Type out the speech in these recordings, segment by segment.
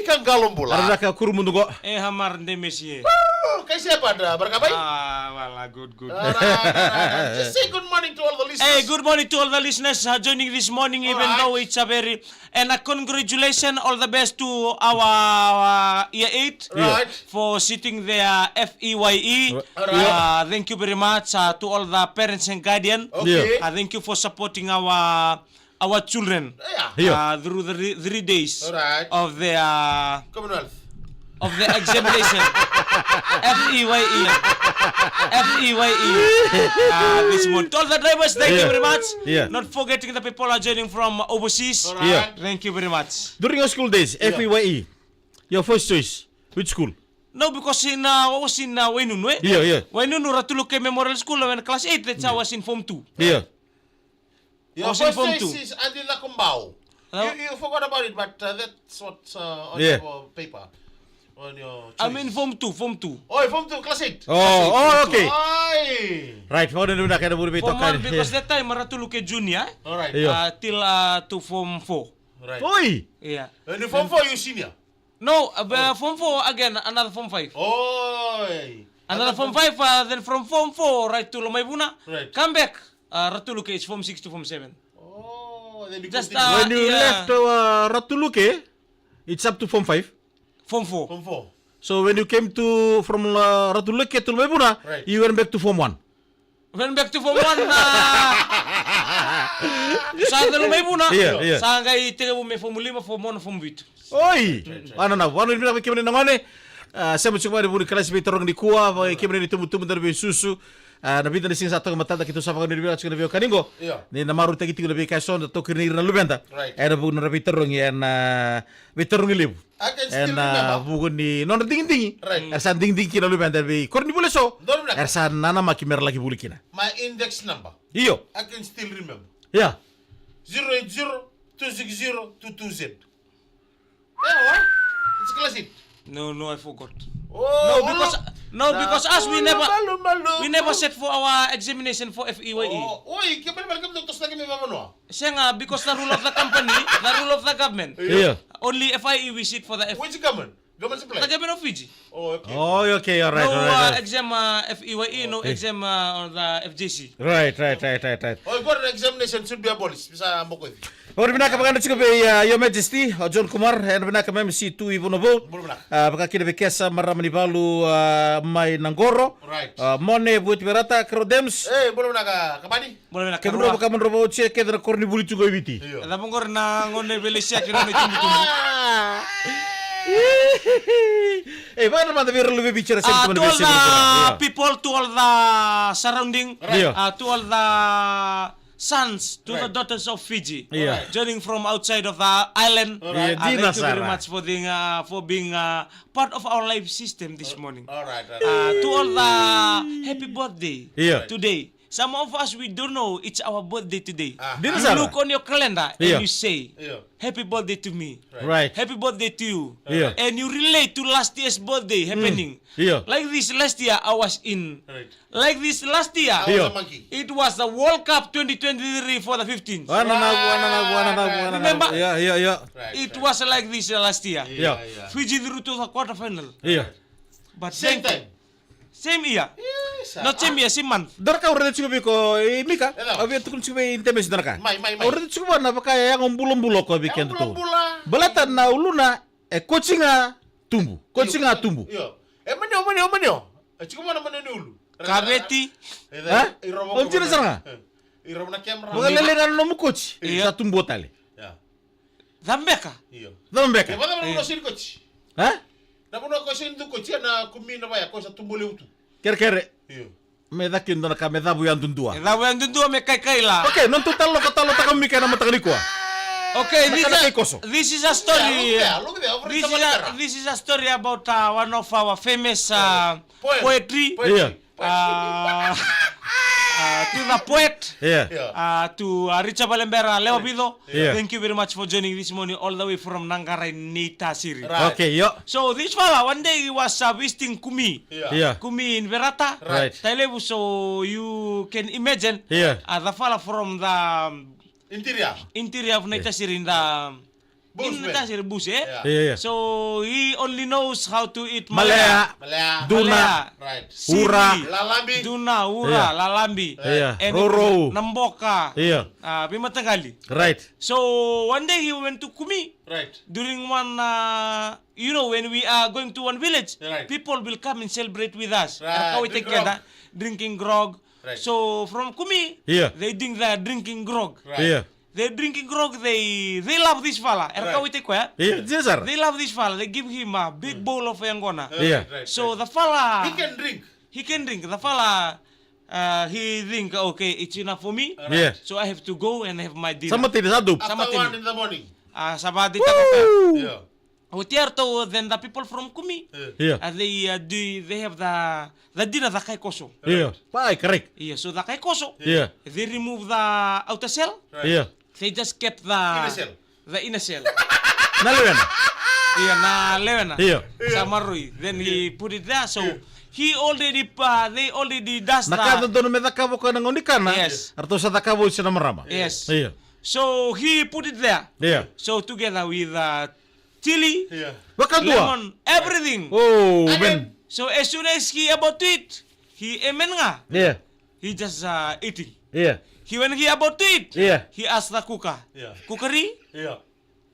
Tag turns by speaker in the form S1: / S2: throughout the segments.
S1: kang galon pula.
S2: Ada ka kuru mundu ko.
S3: Hamar de Messi.
S1: Kayak siapa ada? Berkabai?
S3: Wala, good.
S1: Just say good morning to all the listeners.
S3: Hey, good morning to all the listeners joining this morning, even
S1: Alright.
S3: though it's a very... And a congratulations, all the best to our year 8
S1: Right.
S3: for sitting there FEYE.
S1: Alright.
S3: Thank you very much to all the parents and guardians.
S1: Okay.
S3: Thank you for supporting our children
S1: Yeah.
S3: through the 3 days
S1: Alright.
S3: of their
S1: Commonwealth.
S3: examination. FEYE. This month. All the drivers, thank you very much.
S2: Yeah.
S3: Not forgetting the people are joining from overseas.
S1: Alright.
S3: Thank you very much.
S2: During your school days, FEYE, your first choice, which school?
S3: No, because I was in Wainunu, eh?
S2: Yeah.
S3: Wainunu, Ratuluke Memorial School, when class 8, that's how I was in Form 2.
S2: Yeah.
S1: Your
S3: Was in
S1: first
S3: Form
S1: choice
S3: 2.
S1: is Andila Kumbao. You forgot about it, but that's what's on
S2: Yeah.
S1: your paper. On your choice.
S3: I'm in Form 2.
S1: Oh, Form 2, class 8.
S2: Oh, okay.
S1: Ay.
S2: Right, mau na kada buru bito
S3: Form 1, because that time, Ratuluke Junior,
S1: Alright.
S2: Yeah.
S3: till to Form 4.
S1: Right.
S2: Oi.
S3: Yeah.
S1: And in Form 4, you senior.
S3: No, Form 4 again, another Form 5.
S1: Oy.
S3: Another Form 5, then from Form 4 right to Lomaybuna.
S1: Right.
S3: Come back. Ratuluke is Form 6 to Form 7.
S1: Oh, then you
S3: Just,
S1: continue.
S2: When you
S3: yeah.
S2: left Ratuluke, it's up to Form 5.
S3: Form 4.
S1: Form 4.
S2: So when you came to from Ratuluke to Lumebuna,
S1: Right.
S2: you went back to Form 1.
S3: When back to Form 1, sa Lomaybuna.
S2: Yeah.
S3: Sa ngay tingin mo may Form 5, Form 1, Form 8.
S2: Oi, ano na, wano ni nak kemene nangone. Sa mo chuma buri kelas bi torong di kuwa, kemene ni tumu darbe susu. Na bida ni sing sa to matanda kitu sa ni bila chuna bio kaningo.
S1: Yeah.
S2: Ni na maru tagi tigo bi kason to kirni na lubenta.
S1: Right.
S2: Era bu na bi torong yan bi torong libu.
S1: I can still
S2: En
S1: remember.
S2: bugun ni non ding ding.
S1: Right.
S2: Ersa ding ding kina lubenta bi korni bule so.
S1: Don't remember.
S2: Ersa nana makimer lagi buli kina.
S1: My index number.
S2: Iyo.
S1: I can still remember.
S2: Ya.
S1: 080-260-220Z. Yeah, what? It's class 8.
S3: No, I forgot.
S1: Oh,
S3: Because us we never
S1: set.
S3: set for our examination for FEYE.
S1: Oi, kembali balik kamu terus lagi memang ano?
S3: Siya nga, because the rule of the company, the rule of the government,
S2: Iya.
S3: only FIE we sit for the
S1: Which government? Government supply.
S3: the government of Fiji.
S1: Oh, okay.
S2: Oh, okay, all right,
S3: No
S2: all right.
S3: exam FEYE, no exam on the FJC.
S2: Right.
S1: Oh, good examination should be abolished. Bisa mo ko.
S2: Ora binaka paganda chiko be Your Majesty John Kumar and binaka mem si tu ivonovo.
S1: Bulu binak.
S2: Baka kina be kesa maramani balu mai nangoro.
S1: Right.
S2: Mone buat berata krodems.
S1: Eh, belum nak kabani?
S3: Boleh nak
S2: Kemro baka menrobo che kedra korni buli tugo ibiti.
S1: Iyo.
S3: Ada pun na ngone Belisia kira na tumbu-tumbu.
S2: Baka naman da biro lube bicara sa
S3: To all the people, to all the surrounding,
S2: Right.
S3: to all the sons, to the daughters of Fiji,
S2: Yeah.
S3: joining from outside of the island.
S1: Alright.
S3: Thank you very
S2: Sara.
S3: much for being part of our life system this morning.
S1: Alright.
S3: To all the happy birthday
S2: Yeah.
S3: today. Some of us, we don't know it's our birthday today.
S2: Dino
S3: You
S2: Sara.
S3: look on your calendar
S2: Yeah.
S3: and you say,
S1: Iyo.
S3: happy birthday to me.
S2: Right.
S3: Happy birthday to you.
S2: Yeah.
S3: And you relate to last year's birthday happening.
S2: Yeah.
S3: Like this last year, I was in.
S1: Right.
S3: Like this last year,
S1: I was
S2: Iyo.
S1: a monkey.
S3: it was the World Cup 2023 for the 15th.
S2: Wana.
S3: Remember?
S2: Yeah.
S1: Right.
S3: It was like this last year.
S2: Yeah.
S3: Fiji through to the quarterfinal.
S2: Yeah.
S3: But
S1: Same time.
S3: Same year.
S1: Yes.
S3: Not same year, same month.
S2: Darka ora chiko be ko Mika.
S1: Hello.
S2: Abi tukun chiko be intemes darka.
S1: Mai.
S2: Ora chiko na baka yang umbulong-bulo ko weekend to.
S1: Bula.
S2: Balatan na uluna coachinga tumbu. Coachinga tumbu.
S1: Iyo. Manyo. Chiku mana ni ulu.
S3: Kabeti.
S2: Ha? On tira sanga.
S1: Irobo na camera.
S2: Mga lele no mu coach.
S3: Iya.
S2: Sa tumbo tali.
S1: Ya.
S3: Zambeka.
S1: Iyo.
S2: Dambeka.
S1: Ya, bada mo sin coach.
S2: Ha?
S1: Na puno ko sin du coach na kumina ba ya ko sa tumbole utu.
S2: Kere.
S1: Iyo.
S2: Me da kindo na ka me da bu yan tundua.
S3: Eda wen dundu me kai la.
S2: Okay, non total lo katalo ta kamika na matangani ko.
S3: Okay,
S2: Makana kay koso.
S3: this is a story.
S1: Look there.
S3: This is a story about one of our famous poetry.
S2: Yeah.
S3: To the poet.
S2: Yeah.
S3: To Richard Balembera Leopido.
S2: Yeah.
S3: Thank you very much for joining this morning all the way from Nangarai Nita Siri.
S1: Right.
S2: Okay, yo.
S3: So this fella one day he was visiting Kumi.
S2: Yeah.
S3: Kumi in Verata.
S2: Right.
S3: Tailebu, so you can imagine
S2: Yeah.
S3: the fella from the
S1: Interior.
S3: interior of Nita Siri in the
S1: Bushman.
S3: Bush, eh?
S1: Yeah.
S2: Iya, iya.
S3: So he only knows how to eat
S2: Malaya,
S1: Malaya.
S2: Duna,
S3: Malaya,
S1: Right.
S3: Sili,
S2: Ura.
S1: Lalambi.
S3: Duna, Ura,
S2: Iya.
S3: Lalambi,
S2: Iya.
S3: and
S2: Roro.
S3: Namboka,
S2: Iya.
S3: Bimatangali.
S2: Right.
S3: So one day he went to Kumi.
S1: Right.
S3: During one, when we are going to one village,
S1: Right.
S3: people will come and celebrate with us.
S1: Right.
S3: Erkawi
S1: Drink
S3: tekeda, drinking grog.
S1: Right.
S3: So from Kumi,
S2: Yeah.
S3: they drink the drinking grog.
S1: Right.
S2: Iya.
S3: They drinking grog. They love this fella. Erkawi tekwa.
S2: Iya, Cesar.
S3: They love this fella. They give him a big bowl of yangona.
S2: Yeah.
S1: Right.
S3: So
S1: right.
S3: the fella,
S1: He can drink.
S3: he can drink. The fella, he think, okay, it's enough for me.
S2: Yeah.
S3: So I have to go and have my dinner.
S2: Sama tidak satu.
S1: After
S3: Sama
S1: 1
S3: tini.
S1: in the morning.
S3: Sabati takope.
S1: Yeah.
S3: Utierto, then the people from Kumi,
S2: Iya.
S3: they have the dinner, the kai koso.
S2: Iya. Baik, correct.
S3: Yeah, so the kai koso,
S2: Iya.
S3: they remove the outer shell,
S1: Right.
S2: Iya.
S3: they just kept the
S1: Inner shell.
S3: the inner shell.
S2: Nalayan.
S3: Yeah, na levena.
S2: Iya.
S3: Samarui. Then he put it there, so he already, they already does
S2: Nakado
S3: the.
S2: doon metakabo ka ng unikana.
S3: Yes.
S2: Arto sa takabo siya na marama.
S3: Yes.
S2: Iya.
S3: So he put it there.
S2: Iya.
S3: So together with chili,
S1: Yeah.
S2: Baka dua.
S3: lemon, everything.
S2: Oh,
S1: And
S2: ben.
S3: So as soon as he about to eat, he emen nga.
S2: Iya.
S3: He just eating.
S2: Iya.
S3: When he about to eat,
S2: Yeah.
S3: he asked the cooker,
S1: Yeah.
S3: cookery,
S1: Yeah.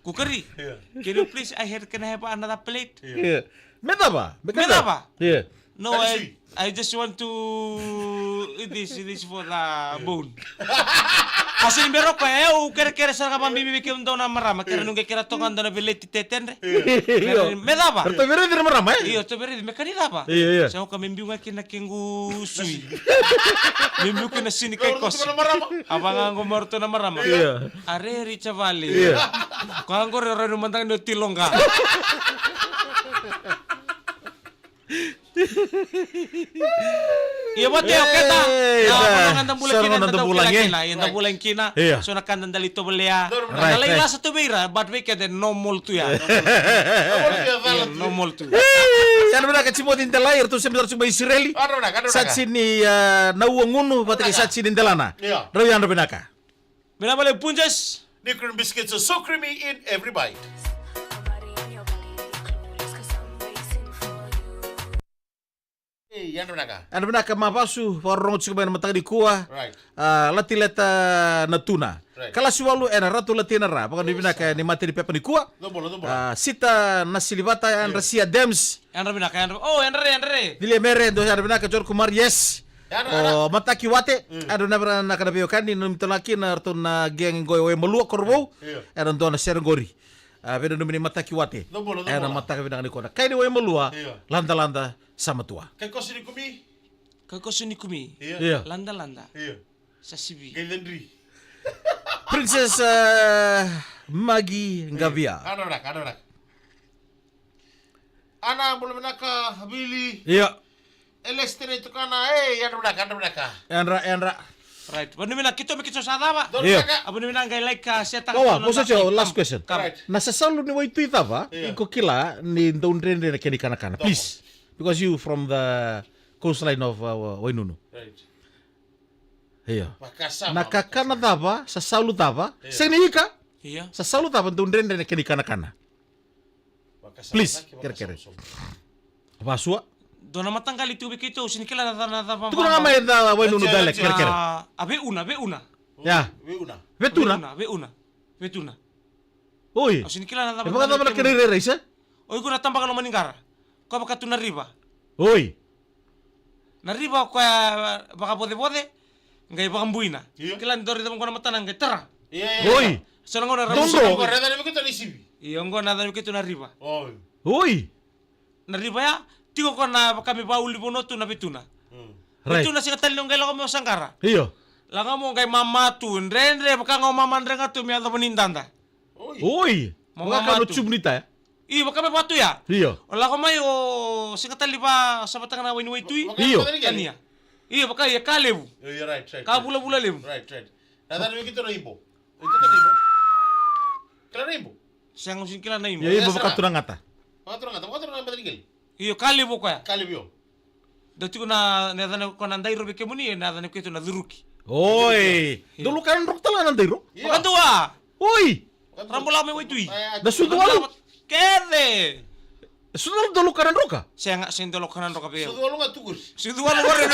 S3: cookery,
S1: Yeah.
S3: can you please, can I have another plate?
S2: Iya. Meta ba?
S3: Meta ba?
S2: Iya.
S3: No,
S1: Let me see.
S3: I just want to eat this for the bone. Asin bero ko kere sa ka mambibi kim daw na marama kere nung kira tongan daw na bileti tetendre.
S2: Iya.
S3: Meda ba?
S2: Arto beri din marama eh.
S3: Iyo to beri me kanila ba?
S2: Iya, iya.
S3: Sa ko mimbi wa kina kengu sui. Mimbi ko na sini kay kos. Abangan ko morto na marama.
S2: Iya.
S3: Are richa vale.
S2: Iya.
S3: Ko ang ko rero mantang no tilong ka. Iya bote oke ta. Ang andang bulan kina
S2: andang bulan
S3: kina, andang bulan kina.
S2: Iya.
S3: So nakandang dalito belia.
S2: Right,
S3: Nalay
S2: right.
S3: sa tubira, but we can no molto ya. No molto.
S2: Yan mo na katsimo din talay. Arto siya sa Israeli.
S1: Ano na?
S2: Sat sini nauangunu pati sat sini dalana.
S1: Yeah.
S2: Rawi ano binaka.
S3: Minabalik punjas.
S1: The cream biscuits are so creamy in every bite. Hey, yan na ka.
S2: Ano binaka mapasu parong tsukabay na matang di kuwa.
S1: Right.
S2: Latileta natuna.
S1: Right.
S2: Kala suwalu ratu latina ra. Pakan di binaka ni mati di pepa ni kuwa.
S1: Dombolo.
S2: Sita nasilibata yan rasia dems.
S3: Yan rabi na kaya. Oh, yan re.
S2: Dili mere do ano binaka jor kumar yes.
S1: Yan na.
S2: Mataki wate. Ano na bra na kada kan ni num talaki na arto na geng goy we malu korbo.
S1: Yeah.
S2: Ano do na sergori. Pero num ni mataki wate.
S1: Dombolo.
S2: Ano mataki binaka ni kuwa. Kay ni we malua.
S1: Yeah.
S2: Landa sama tua.
S1: Kay ko sini kumi.
S3: Kako suni kumi.
S2: Iya.
S3: Landa.
S1: Iya.
S3: Sa sibi.
S1: Kay Landry.
S2: Princess Maggie Gavia.
S1: Ano na? Ana boleh menaka Billy.
S2: Iya.
S1: Elestine itu kana. Yan na ka.
S2: Enra.
S3: Right. Bani mina kito sa daba.
S2: Iya.
S3: Abu mina ngai like seta.
S2: Kawa, kusa siya, last question.
S1: Right.
S2: Nasa salu ni Waitu itava,
S1: Yeah.
S2: iko kila ni ndondrende na keni kana. Please. Because you from the coastline of Wainunu.
S1: Right.
S2: Iya.
S1: Makasama.
S2: Nakakana tava, sa salu tava, senihika,
S3: Iya.
S2: sa salu tava ndondrende na keni kana.
S1: Makasama.
S2: Please,
S1: Makasama.
S2: kere-kere. Pasua.
S3: Dona matanggal itu bikito sinikila na
S2: Tuko nga may da Wainunu dialect, kere-kere.
S3: Abe una.
S2: Ya.
S1: Una.
S2: Vetuna.
S3: Betuna.
S2: Oi.
S3: Sinikila na
S2: E baka tama na kere reisa?
S3: Oy ko natamba ka maningara. Ko baka tu na riba.
S2: Oi.
S3: Na riba ko baka bode. Ngai baka mbuina.
S1: Iya.
S3: Kilan dori tamang ko na matanan ngai tara.
S1: Iya.
S2: Oi.
S3: So ngona
S2: Dondo.
S3: rabu.
S1: Ko reda ni kita ni sibi.
S3: Iyo ngona na bikito na riba.
S1: Oh.
S2: Oi.
S3: Na riba ya tigo ko na kami bauli bonotu na betuna.
S2: Right.
S3: Betuna sing talong ngai ko mo sangkara.
S2: Iyo.
S3: Langa mo ngai mama tu ndrendre baka ngau mama ndrenga tu mi ado menindanda.
S2: Oi.
S3: Mga
S2: Baka no
S3: matu.
S2: chumnita ya?
S3: Iya baka may batu ya.
S2: Iyo.
S3: Wala ko may o singatali ba sa batang na wini tuy.
S2: Iyo.
S3: Kania. Iya baka ya kalebu.
S1: You're right.
S3: Ka bula lebu.
S1: Right. Nada ni kita na ibo. Ito na ibo. Kala na ibo.
S3: Siyang usin kila na imo.
S2: Ya ibo baka turang ata.
S1: Makatro nga baligil.
S3: Iyo kalebu ko ya.
S1: Kalibyo.
S3: Dati ko na nadana ko nandai robe ke muni nadana ko ito na duruki.
S2: Oi. Dulu kan rok tala nanti ro.
S3: Baka tuwa.
S2: Oi.
S3: Rambula me witui.
S2: Da sudualo.
S3: Kere.
S2: Sudualo dolo kanan roka.
S3: Saya nggak sendolo kanan roka pe.
S1: Sudualo nga tugur.
S3: Sudualo gore.